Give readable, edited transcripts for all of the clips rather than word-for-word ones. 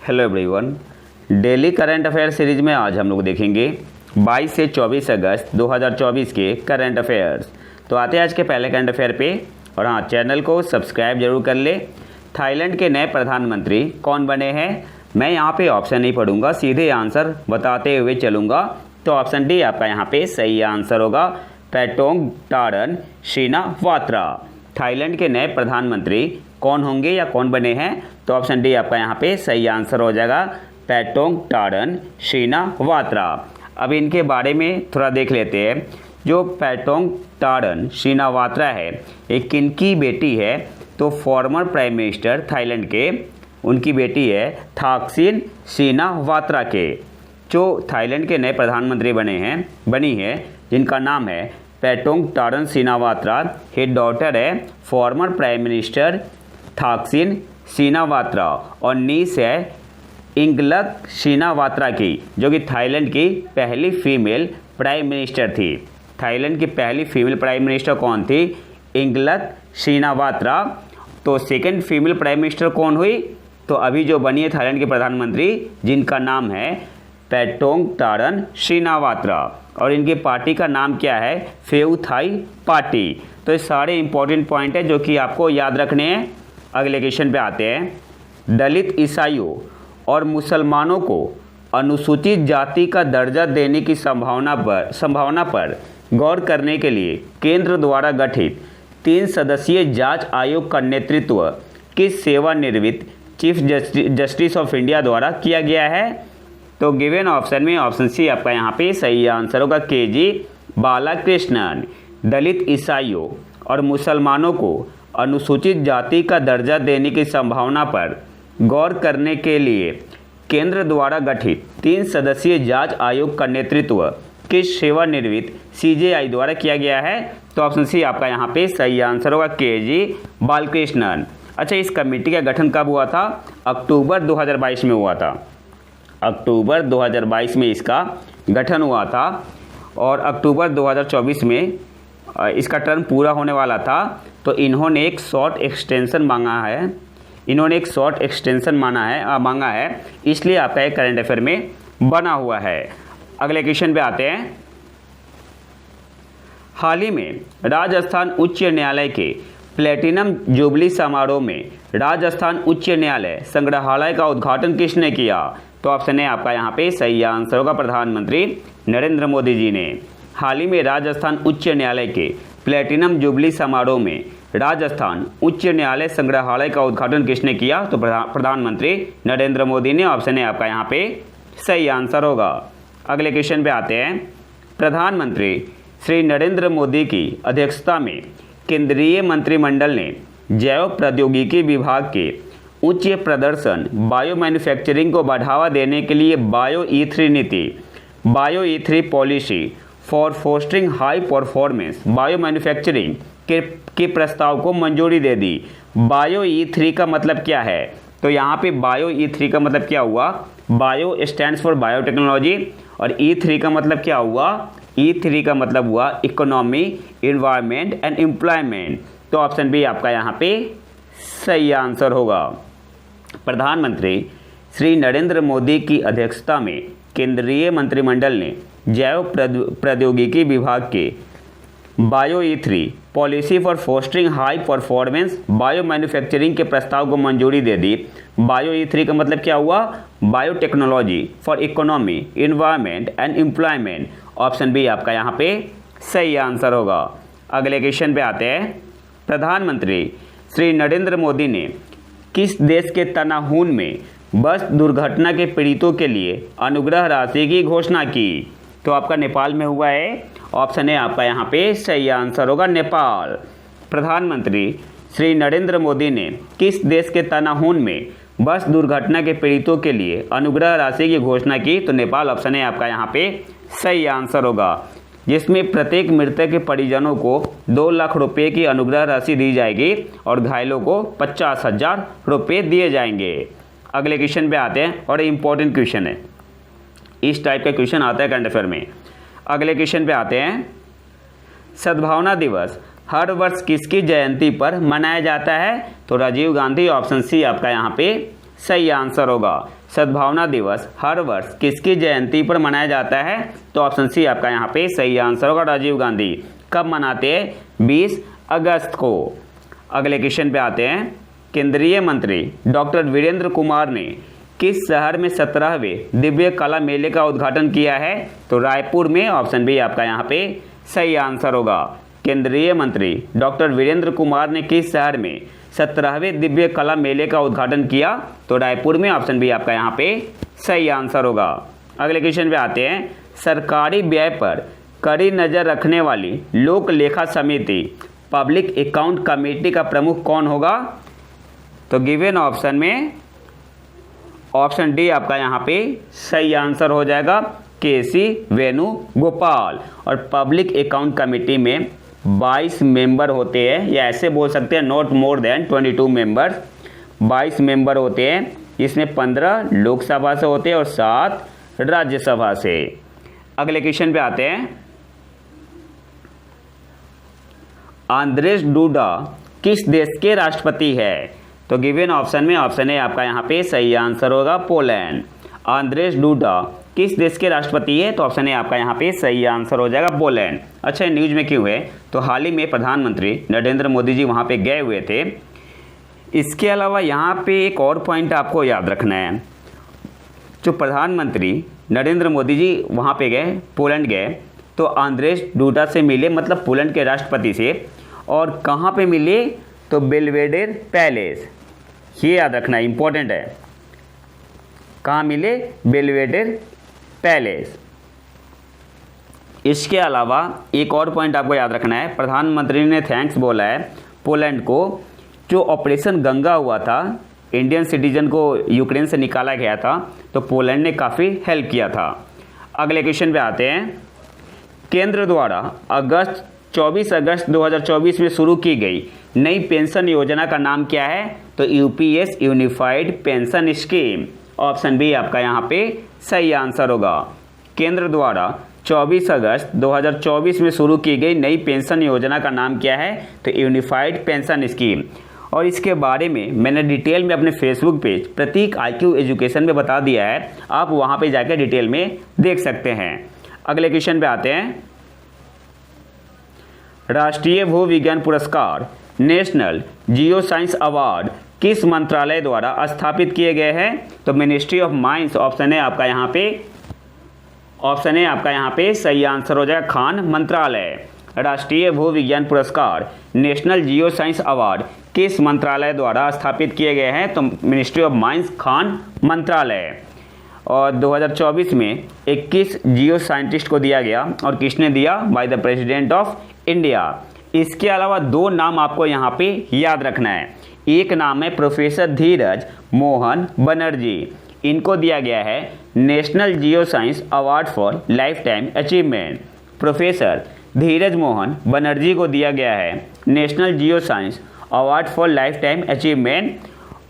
Hello everyone. Daily current affair series में आज हम लोग देखेंगे 22 से 24 अगस्त 2024 के करंट अफेयर्स। तो आते हैं आज के पहले करंट अफेयर पे। और हाँ, चैनल को सब्सक्राइब जरूर कर ले। थाईलैंड के नए प्रधानमंत्री कौन बने हैं? मैं यहाँ पे ऑप्शन नहीं पढ़ूंगा, सीधे आंसर बताते हुए चलूँगा। तो ऑप्शन डी आपका यहाँ पे सही आंसर होगा, पैटोंगटार्न श्रीनावात्रा। थाईलैंड के नए प्रधानमंत्री कौन होंगे या कौन बने हैं? तो ऑप्शन डी आपका यहाँ पे सही आंसर हो जाएगा, पैटोंगटार्न श्रीनावात्रा। अब इनके बारे में थोड़ा देख लेते हैं। जो पैटोंगटार्न श्रीनावात्रा है, एक किनकी बेटी है? तो फॉर्मर प्राइम मिनिस्टर थाईलैंड के, उनकी बेटी है थाकसिन श्रीनावात्रा के, जो थाईलैंड के नए प्रधानमंत्री बनी है, जिनका नाम है पैटोंगटार्न श्रीनावात्रा। ही डॉटर है फॉर्मर प्राइम मिनिस्टर थाकसिन श्रीनावात्रा और नीस है इंगलक श्रीनावात्रा की, जो कि थाईलैंड की पहली फीमेल प्राइम मिनिस्टर थी। थाईलैंड की पहली फीमेल प्राइम मिनिस्टर कौन थी? इंगलक श्रीनावात्रा। तो सेकंड फीमेल प्राइम मिनिस्टर कौन हुई? तो अभी जो बनी है थाईलैंड के प्रधानमंत्री, जिनका नाम है पैटोंगटार्न श्रीनावात्रा, और इनकी पार्टी का नाम क्या है? फेउ थाई पार्टी। तो ये सारे इंपॉर्टेंट पॉइंट है जो कि आपको याद रखने हैं। अगले क्वेश्चन पे आते हैं। दलित ईसाइयों और मुसलमानों को अनुसूचित जाति का दर्जा देने की संभावना पर गौर करने के लिए केंद्र द्वारा गठित 3 सदस्यीय जांच आयोग का नेतृत्व किस सेवानिवृत्त चीफ जस्टिस ऑफ इंडिया द्वारा किया गया है? तो गिवन ऑप्शन में ऑप्शन सी आपका यहाँ पे सही आंसर होगा, के.जी. बालाकृष्णन। दलित ईसाइयों और मुसलमानों को अनुसूचित जाति का दर्जा देने की संभावना पर गौर करने के लिए केंद्र द्वारा गठित 3 सदस्यीय जांच आयोग का नेतृत्व किस सेवानिवृत्त सीजेआई द्वारा किया गया है? तो ऑप्शन सी आपका यहाँ पे सही आंसर होगा, के.जी. बालकृष्णन। अच्छा, इस कमेटी का गठन कब हुआ था? अक्टूबर 2022 में हुआ था। अक्टूबर 2022 में इसका गठन हुआ था और अक्टूबर 2024 में इसका टर्म पूरा होने वाला था। तो इन्होंने एक शॉर्ट एक्सटेंशन मांगा है, इसलिए आपका एक करंट अफेयर में बना हुआ है। अगले क्वेश्चन पे आते हैं। हाल ही में राजस्थान उच्च न्यायालय के प्लेटिनम जुबली समारोह में राजस्थान उच्च न्यायालय संग्रहालय का उद्घाटन किसने किया? तो ऑप्शन है आपका यहाँ पे सही आंसर होगा, प्रधानमंत्री नरेंद्र मोदी जी ने। हाल ही में राजस्थान उच्च न्यायालय के प्लेटिनम जुबली समारोह में राजस्थान उच्च न्यायालय संग्रहालय का उद्घाटन किसने किया? तो प्रधानमंत्री नरेंद्र मोदी ने। ऑप्शन है आपका यहाँ पे सही आंसर होगा। अगले क्वेश्चन पे आते हैं। प्रधानमंत्री श्री नरेंद्र मोदी की अध्यक्षता में केंद्रीय मंत्रिमंडल ने जैव प्रौद्योगिकी विभाग के उच्च प्रदर्शन बायो मैन्युफैक्चरिंग को बढ़ावा देने के लिए बायो E3 नीति, bio E3 policy for fostering high performance bio manufacturing के प्रस्ताव को मंजूरी दे दी। बायो E3 का मतलब क्या है? तो यहाँ पे बायो E3 का मतलब क्या हुआ? बायो स्टैंड्स फॉर बायोटेक्नोलॉजी और E3 का मतलब क्या हुआ? E3 का मतलब हुआ इकोनॉमी, इन्वायरमेंट एंड एम्प्लॉयमेंट। तो ऑप्शन बी आपका यहाँ पे सही आंसर होगा। प्रधानमंत्री श्री नरेंद्र मोदी की अध्यक्षता में केंद्रीय मंत्रिमंडल ने जैव प्रौद्योगिकी विभाग के bio E3 policy for fostering high performance bio manufacturing के प्रस्ताव को मंजूरी दे दी। बायो E3 का मतलब क्या हुआ? Biotechnology for economy, environment and employment. Option b आपका यहाँ पे सही आंसर होगा। अगले क्वेश्चन पे आते हैं। प्रधानमंत्री श्री नरेंद्र मोदी ने किस देश के तनाहून में बस दुर्घटना के पीड़ितों के लिए अनुग्रह राशि की घोषणा की? तो आपका नेपाल में हुआ है। ऑप्शन है आपका यहाँ पे सही आंसर होगा, नेपाल। प्रधानमंत्री श्री नरेंद्र मोदी ने किस देश के तनाहून में बस दुर्घटना के पीड़ितों के लिए अनुग्रह राशि की घोषणा की? तो नेपाल ऑप्शन है आपका यहाँ पे सही आंसर होगा, जिसमें प्रत्येक मृतक के परिजनों को 2 लाख रुपये की अनुग्रह राशि दी जाएगी और घायलों को 50,000 रुपये दिए जाएंगे। अगले क्वेश्चन पे आते हैं और इम्पोर्टेंट क्वेश्चन है, इस टाइप का क्वेश्चन आता है करंट अफेयर में। अगले क्वेश्चन पे आते हैं। सद्भावना दिवस हर वर्ष किसकी जयंती पर मनाया जाता है? तो राजीव गांधी। ऑप्शन सी आपका यहाँ पे सही आंसर होगा। सद्भावना दिवस हर वर्ष किसकी जयंती पर मनाया जाता है? तो ऑप्शन सी आपका यहाँ पे सही आंसर होगा, राजीव गांधी। कब मनाते हैं? 20 अगस्त को। अगले क्वेश्चन पे आते हैं। केंद्रीय मंत्री डॉक्टर वीरेंद्र कुमार ने किस शहर में 17वें दिव्य कला मेले का उद्घाटन किया है? तो रायपुर में। ऑप्शन बी आपका यहाँ पे सही आंसर होगा। केंद्रीय मंत्री डॉक्टर वीरेंद्र कुमार ने किस शहर में 17वें दिव्य कला मेले का उद्घाटन किया? तो रायपुर में। ऑप्शन बी आपका यहाँ पे सही आंसर होगा। अगले क्वेश्चन पे आते हैं। सरकारी व्यय पर कड़ी नज़र रखने वाली लोक लेखा समिति पब्लिक अकाउंट कमेटी का प्रमुख कौन होगा? तो गिवन ऑप्शन में ऑप्शन डी आपका यहाँ पे सही आंसर हो जाएगा, केसी वेणुगोपाल। और पब्लिक अकाउंट कमेटी में 22 मेंबर होते हैं, या ऐसे बोल सकते हैं not more than 22 members. 22 member होते हैं, इसमें 15 लोकसभा से होते हैं और 7 राज्यसभा से। अगले क्वेश्चन पे आते हैं। आंद्रेस डूडा किस देश के राष्ट्रपति है? तो गिवन ऑप्शन में ऑप्शन ए आपका यहाँ पे सही आंसर होगा, पोलैंड। आंद्रेस डूडा किस देश के राष्ट्रपति है? तो ऑप्शन ए आपका यहाँ पे सही आंसर हो जाएगा, पोलैंड। अच्छा, न्यूज में क्यों है? तो हाल ही में प्रधानमंत्री नरेंद्र मोदी जी वहाँ पे गए हुए थे। इसके अलावा यहाँ पे एक और पॉइंट आपको याद रखना है। जो प्रधानमंत्री नरेंद्र मोदी जी वहाँ पे गए, पोलैंड गए, तो आंद्रेस डूडा से मिले, मतलब पोलैंड के राष्ट्रपति से। और कहाँ पे मिले? तो बेल्वेडेर पैलेस। ये याद रखना इंपॉर्टेंट है। कहाँ मिले? बेल्वेडेर पैलेस। इसके अलावा एक और पॉइंट आपको याद रखना है। प्रधानमंत्री ने थैंक्स बोला है पोलैंड को। जो ऑपरेशन गंगा हुआ था, इंडियन सिटीजन को यूक्रेन से निकाला गया था, तो पोलैंड ने काफ़ी हेल्प किया था। अगले क्वेश्चन पे आते हैं। केंद्र द्वारा 24 अगस्त 2024 में शुरू की गई नई पेंशन योजना का नाम क्या है? तो UPS unified pension scheme. Option b आपका यहाँ पे सही आंसर होगा। केंद्र द्वारा 24 अगस्त 2024 में शुरू की गई नई पेंशन योजना का नाम क्या है? तो यूनिफाइड पेंशन स्कीम। और इसके बारे में मैंने डिटेल में अपने फेसबुक पेज प्रतीक IQ एजुकेशन में बता दिया है, आप वहाँ पे जाकर डिटेल में देख सकते हैं। अगले क्वेश्चन पे आते हैं। राष्ट्रीय भू विज्ञान पुरस्कार नेशनल जियो साइंस अवार्ड किस मंत्रालय द्वारा स्थापित किए गए हैं? तो मिनिस्ट्री ऑफ माइंस। ऑप्शन है आपका यहाँ पे सही आंसर हो जाएगा, खान मंत्रालय। राष्ट्रीय भू विज्ञान पुरस्कार नेशनल जियो साइंस अवार्ड किस मंत्रालय द्वारा स्थापित किए गए हैं? तो मिनिस्ट्री ऑफ माइंस, खान मंत्रालय। और 2024 में 21 जियो साइंटिस्ट को दिया गया। और किसने दिया? By the president of India. इसके अलावा 2 नाम आपको यहाँ पे याद रखना है। एक नाम है प्रोफेसर धीरज मोहन बनर्जी। इनको दिया गया है national geo science award for lifetime achievement. Professor Dheeraj Mohan Banerjee को दिया गया है national geo science award for lifetime achievement.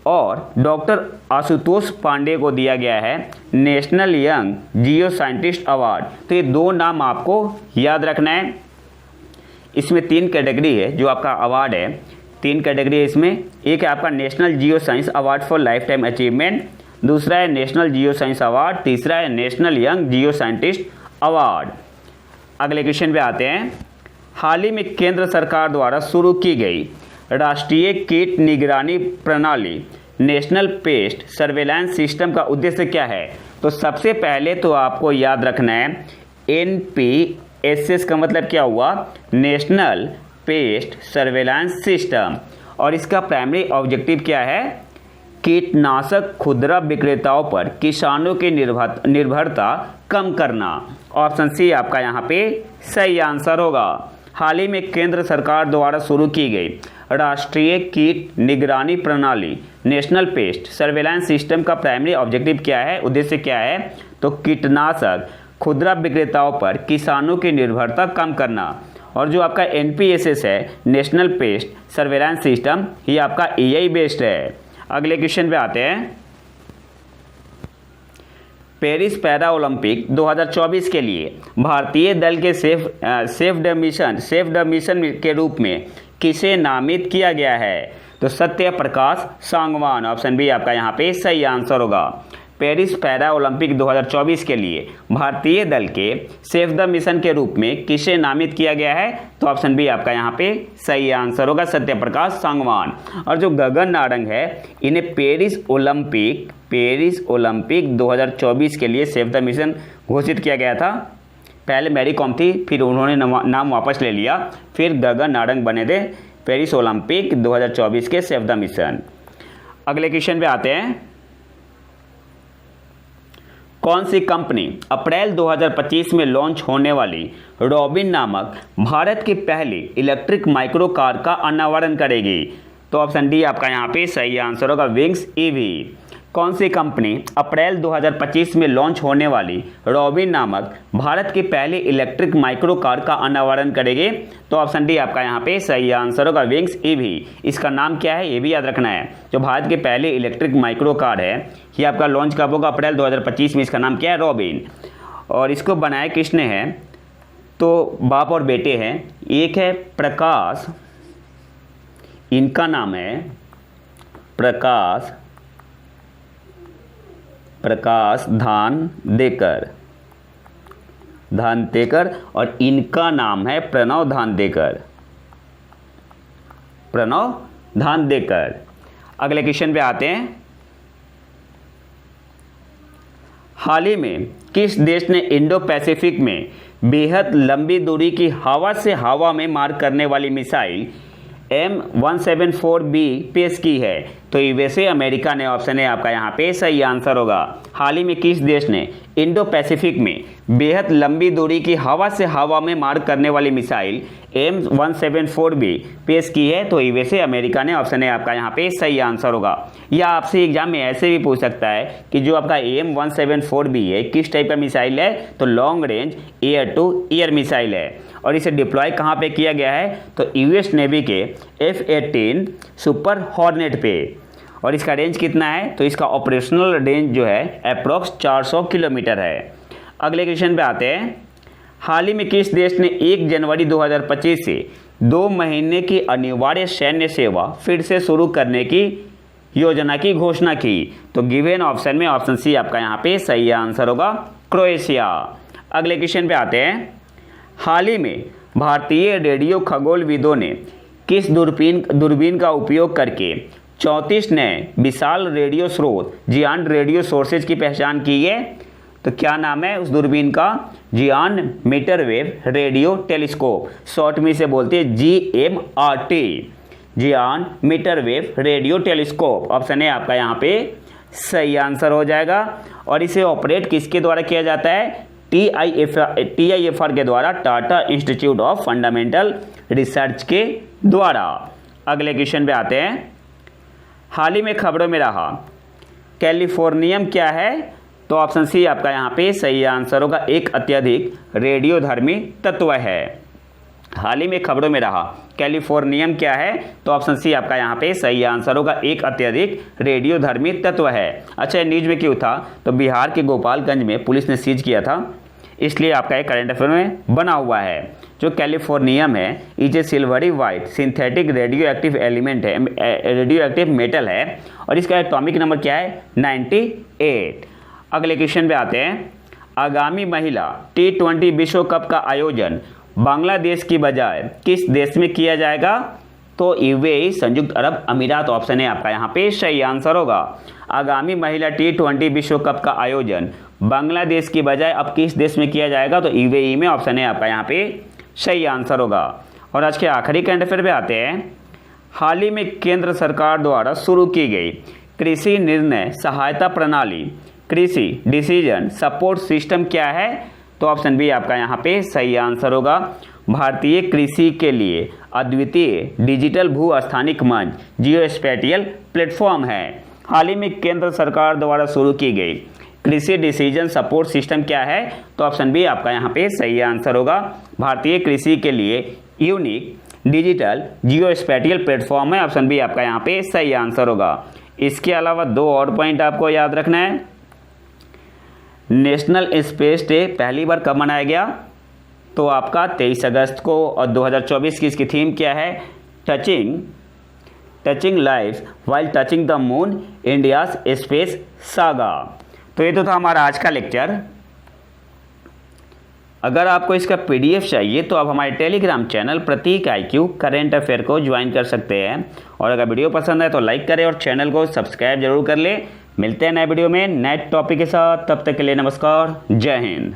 और डॉक्टर आशुतोष पांडे को दिया गया है national young geo scientist award. तो ये 2 नाम आपको याद रखना है। इसमें 3 कैटेगरी है जो आपका अवार्ड है। 3 कैटेगरी है इसमें। एक है आपका national geo science award for lifetime achievement, दूसरा है नेशनल जियो साइंस अवार्ड, तीसरा है national young geo scientist award. अगले क्वेश्चन पे आते हैं। हाल ही में केंद्र सरकार द्वारा शुरू की गई राष्ट्रीय कीट निगरानी प्रणाली नेशनल पेस्ट सर्वेलेंस सिस्टम का उद्देश्य क्या है? तो सबसे पहले तो आपको याद रखना है NPSS का मतलब क्या हुआ? National paste surveillance system. और इसका प्राइमरी ऑब्जेक्टिव क्या है? कीटनाशक खुदरा विक्रेताओं पर किसानों की निर्भरता कम करना। ऑप्शन सी आपका यहाँ पे सही आंसर होगा। हाल ही में केंद्र सरकार द्वारा शुरू की गई राष्ट्रीय कीट निगरानी प्रणाली नेशनल पेस्ट सर्वेलेंस सिस्टम का प्राइमरी ऑब्जेक्टिव क्या है, उद्देश्य क्या है? तो कीटनाशक खुदरा विक्रेताओं पर किसानों की निर्भरता कम करना। और जो आपका NPSS है नेशनल पेस्ट सर्वेलेंस सिस्टम, ये आपका AI बेस्ड है। अगले क्वेश्चन पे आते हैं। पेरिस पैरा ओलंपिक 2024 के लिए भारतीय दल के सेफ द मिशन के रूप में किसे नामित किया गया है? तो सत्य प्रकाश सांगवान, ऑप्शन बी आपका यहाँ पे सही आंसर होगा। पेरिस पैरा ओलंपिक 2024 के लिए भारतीय दल के सेफ द मिशन के रूप में किसे नामित किया गया है? तो ऑप्शन बी आपका यहाँ पे सही आंसर होगा, सत्य प्रकाश सांगवान। और जो गगन नारंग है, इन्हें पेरिस ओलंपिक 2024 के लिए सेफ द मिशन घोषित किया गया था। पहले मैरी कॉम थी, फिर उन्होंने नाम वापस ले लिया, फिर गगन नारंग बने थे पेरिस ओलंपिक 2024 के सेफ द मिशन। अगले क्वेश्चन पे आते हैं। कौन सी कंपनी अप्रैल 2025 में लॉन्च होने वाली रॉबिन नामक भारत की पहली इलेक्ट्रिक माइक्रो कार का अनावरण करेगी? तो ऑप्शन डी आपका यहाँ पे सही आंसर होगा, विंग्स ईवी। कौन सी कंपनी अप्रैल 2025 में लॉन्च होने वाली रॉबिन नामक भारत की पहली इलेक्ट्रिक माइक्रो कार का अनावरण करेगी? तो ऑप्शन डी आपका यहाँ पे सही आंसर होगा, विंग्स ईवी। इसका नाम क्या है ये भी याद रखना है। जो भारत की पहली इलेक्ट्रिक माइक्रो कार है, ये आपका लॉन्च कब होगा? अप्रैल 2025 में। इसका नाम क्या है? रॉबिन। और इसको बनाया किसने है? तो बाप और बेटे हैं, एक है प्रकाश, इनका नाम है प्रकाश धानदेकर, और इनका नाम है प्रणव धानदेकर। अगले क्वेश्चन पे आते हैं। हाल ही में किस देश ने इंडो पैसिफिक में बेहद लंबी दूरी की हवा से हवा में मार करने वाली मिसाइल M174B पेश की है? तो यूएसए, अमेरिका ने, ऑप्शन है आपका यहाँ पे सही आंसर होगा। हाल ही में किस देश ने इंडो पैसिफिक में बेहद लंबी दूरी की हवा से हवा में मार करने वाली मिसाइल M174B पेश की है? तो यूएसए, अमेरिका ने, ऑप्शन है आपका यहाँ पे सही आंसर होगा। या आपसे एग्जाम में ऐसे भी पूछ सकता है कि जो आपका M174B है किस टाइप का मिसाइल है? तो long range air to air missile है। और इसे डिप्लॉय कहाँ पे किया गया है? तो यूएस नेवी के F-18 सुपर हॉर्नेट पे। और इसका रेंज कितना है? तो इसका ऑपरेशनल रेंज जो है अप्रॉक्स 400 किलोमीटर है। अगले क्वेश्चन पे आते हैं। हाल ही में किस देश ने 1 जनवरी 2025 से 2 महीने की अनिवार्य सैन्य सेवा फिर से शुरू करने की योजना की घोषणा की? तो गिवन ऑप्शन में ऑप्शन सी आपका यहाँ पे सही आंसर होगा, क्रोएशिया। अगले क्वेश्चन पे आते हैं। हाल ही में भारतीय रेडियो खगोलविदों ने किस दूरबीन का उपयोग करके 34 नए विशाल रेडियो स्रोत जियान रेडियो सोर्सेज की पहचान की है? तो क्या नाम है उस दूरबीन का? जियान मीटरवेव रेडियो टेलीस्कोप, शॉर्ट में से बोलते हैं GMRT, जियान मीटरवेव रेडियो टेलीस्कोप। ऑप्शन है आपका यहाँ पे सही आंसर हो जाएगा। और इसे ऑपरेट किसके द्वारा किया जाता है? TIFR के द्वारा, Tata institute of fundamental research के द्वारा। अगले क्वेश्चन पे आते हैं। हाल ही में खबरों में रहा कैलिफोर्नियम क्या है? तो ऑप्शन सी आपका यहाँ पे सही आंसर होगा, एक अत्यधिक रेडियोधर्मी तत्व है। हाल ही में खबरों में रहा कैलिफोर्नियम क्या है? तो ऑप्शन सी आपका यहाँ पे सही आंसर होगा, एक अत्यधिक रेडियोधर्मी तत्व है। अच्छा, न्यूज में क्यों था? तो बिहार के गोपालगंज में पुलिस ने सीज किया था, इसलिए आपका एक करंट अफेयर में बना हुआ है। जो कैलिफोर्नियम है is a silvery white synthetic radio active element है, रेडियो एक्टिव मेटल है, और इसका एटॉमिक नंबर क्या है? 98। अगले क्वेश्चन पे आते हैं। आगामी महिला T20 विश्व कप का आयोजन बांग्लादेश की बजाय किस देश में किया जाएगा? तो यूएई, संयुक्त अरब अमीरात। ऑप्शन है आपका यहाँ पे सही आंसर होगा। आगामी महिला T20 विश्व कप का आयोजन बांग्लादेश की बजाय अब किस देश में किया जाएगा? तो यूएई में। ऑप्शन है आपका यहाँ पे सही आंसर होगा। और आज के आखिरी करंट अफेयर पे आते हैं। हाल ही में केंद्र सरकार द्वारा शुरू की गई कृषि निर्णय सहायता प्रणाली, कृषि डिसीजन सपोर्ट सिस्टम क्या है? तो ऑप्शन बी आपका यहाँ पे सही आंसर होगा, भारतीय कृषि के लिए अद्वितीय डिजिटल भू स्थानिक मंच जियोस्पैटियल प्लेटफॉर्म है। हाल ही में केंद्र सरकार द्वारा शुरू की गई कृषि डिसीजन सपोर्ट सिस्टम क्या है? तो ऑप्शन बी आपका यहाँ पे सही आंसर होगा, भारतीय कृषि के लिए यूनिक डिजिटल जियोस्पैटियल प्लेटफॉर्म है। ऑप्शन बी आपका यहाँ पे सही आंसर होगा। इसके अलावा 2 और पॉइंट आपको याद रखना है। नेशनल स्पेस डे पहली बार कब मनाया गया? तो आपका 23 अगस्त को। और 2024 की इसकी थीम क्या है? Touching touching life while touching the moon, India's space saga. तो ये तो था हमारा आज का लेक्चर। अगर आपको इसका PDF चाहिए तो आप हमारे टेलीग्राम चैनल प्रतीक IQ करेंट अफेयर को ज्वाइन कर सकते हैं। और अगर वीडियो पसंद है तो लाइक करें और चैनल को सब्सक्राइब जरूर कर लें। मिलते हैं नए वीडियो में नए टॉपिक के साथ, तब तक के लिए नमस्कार, जय हिंद।